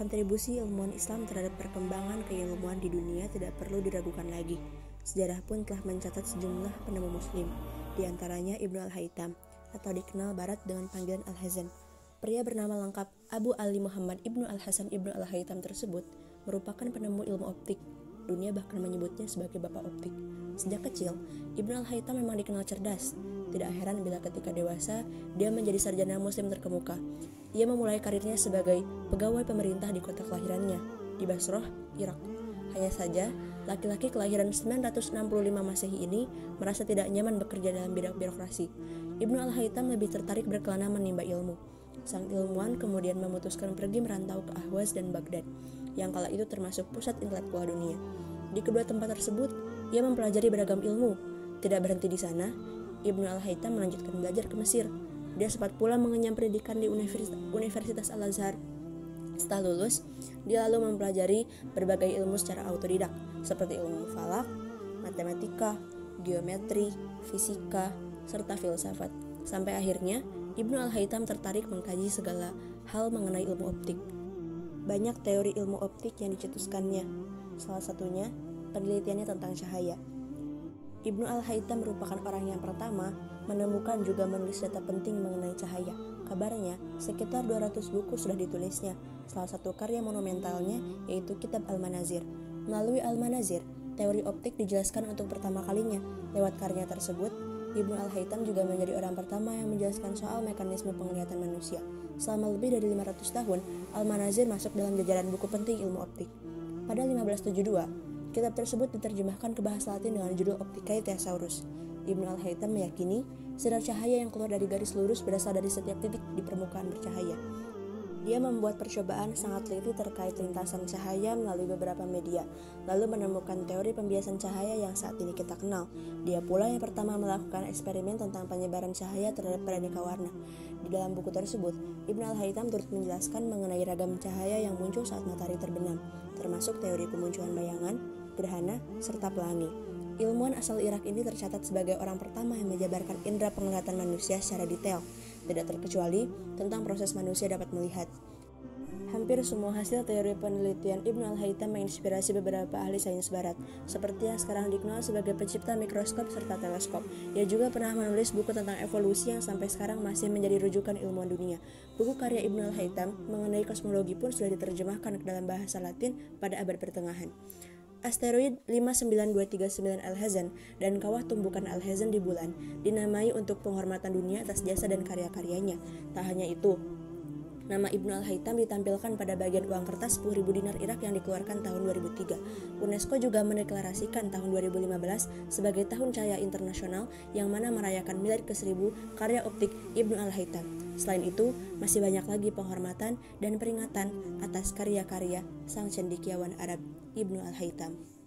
Kontribusi ilmuwan Islam terhadap perkembangan keilmuan di dunia tidak perlu diragukan lagi. Sejarah pun telah mencatat sejumlah penemu Muslim, di antaranya Ibnu Al-Haytham, atau dikenal Barat dengan panggilan Al-Hazan. Pria bernama lengkap Abu Ali Muhammad Ibnu Al-Hasan Ibnu Al-Haytham tersebut merupakan penemu ilmu optik. Dunia bahkan menyebutnya sebagai bapak optik. Sejak kecil, Ibnu Al-Haytham memang dikenal cerdas. Tidak heran bila ketika dewasa, dia menjadi sarjana muslim terkemuka. Ia memulai karirnya sebagai pegawai pemerintah di kota kelahirannya, di Basrah, Irak. Hanya saja, laki-laki kelahiran 965 Masehi ini merasa tidak nyaman bekerja dalam bidang birokrasi. Ibnu Al-Haytham lebih tertarik berkelana menimba ilmu. Sang ilmuwan kemudian memutuskan pergi merantau ke Ahwaz dan Baghdad, yang kala itu termasuk pusat intelektual dunia. Di kedua tempat tersebut, ia mempelajari beragam ilmu. Tidak berhenti di sana, Ibnu Al-Haytham melanjutkan belajar ke Mesir. Dia sempat pula mengenyam pendidikan di Universitas Al-Azhar. Setelah lulus, dia lalu mempelajari berbagai ilmu secara autodidak, seperti ilmu falak, matematika, geometri, fisika, serta filsafat. Sampai akhirnya, Ibnu Al-Haytham tertarik mengkaji segala hal mengenai ilmu optik. Banyak teori ilmu optik yang dicetuskannya. Salah satunya, penelitiannya tentang cahaya. Ibnu Al-Haytham merupakan orang yang pertama menemukan juga menulis data penting mengenai cahaya. Kabarnya, sekitar 200 buku sudah ditulisnya. Salah satu karya monumentalnya yaitu Kitab Al-Manazir. Melalui Al-Manazir, teori optik dijelaskan untuk pertama kalinya. Lewat karya tersebut, Ibnu Al-Haytham juga menjadi orang pertama yang menjelaskan soal mekanisme penglihatan manusia. Selama lebih dari 500 tahun, Al-Manazir masuk dalam jajaran buku penting ilmu optik. Pada 1572, kitab tersebut diterjemahkan ke bahasa Latin dengan judul Opticae Thesaurus. Ibnu Al-Haytham meyakini sinar cahaya yang keluar dari garis lurus berasal dari setiap titik di permukaan bercahaya. Dia membuat percobaan sangat teliti terkait lintasan cahaya melalui beberapa media, lalu menemukan teori pembiasan cahaya yang saat ini kita kenal. Dia pula yang pertama melakukan eksperimen tentang penyebaran cahaya terhadap beraneka warna. Di dalam buku tersebut, Ibnu Al-Haytham turut menjelaskan mengenai ragam cahaya yang muncul saat matahari terbenam, termasuk teori kemunculan bayangan, gerhana, serta pelangi. Ilmuwan asal Irak ini tercatat sebagai orang pertama yang menjabarkan indera penglihatan manusia secara detail, tidak terkecuali tentang proses manusia dapat melihat. Hampir semua hasil teori penelitian Ibnu Al-Haytham menginspirasi beberapa ahli sains barat, seperti yang sekarang dikenal sebagai pencipta mikroskop serta teleskop. Ia juga pernah menulis buku tentang evolusi yang sampai sekarang masih menjadi rujukan ilmuwan dunia. Buku karya Ibnu Al-Haytham mengenai kosmologi pun sudah diterjemahkan ke dalam bahasa Latin pada abad pertengahan. Asteroid 59239 Al-Hazan dan kawah tumbukan Al-Hazan di bulan dinamai untuk penghormatan dunia atas jasa dan karya-karyanya. Tak hanya itu, nama Ibnu Al-Haytham ditampilkan pada bagian uang kertas 10.000 dinar Irak yang dikeluarkan tahun 2003. UNESCO juga mendeklarasikan tahun 2015 sebagai Tahun Cahaya Internasional yang mana merayakan milad ke-1000 karya optik Ibnu Al-Haytham. Selain itu, masih banyak lagi penghormatan dan peringatan atas karya-karya sang cendekiawan Arab Ibnu Al-Haytham.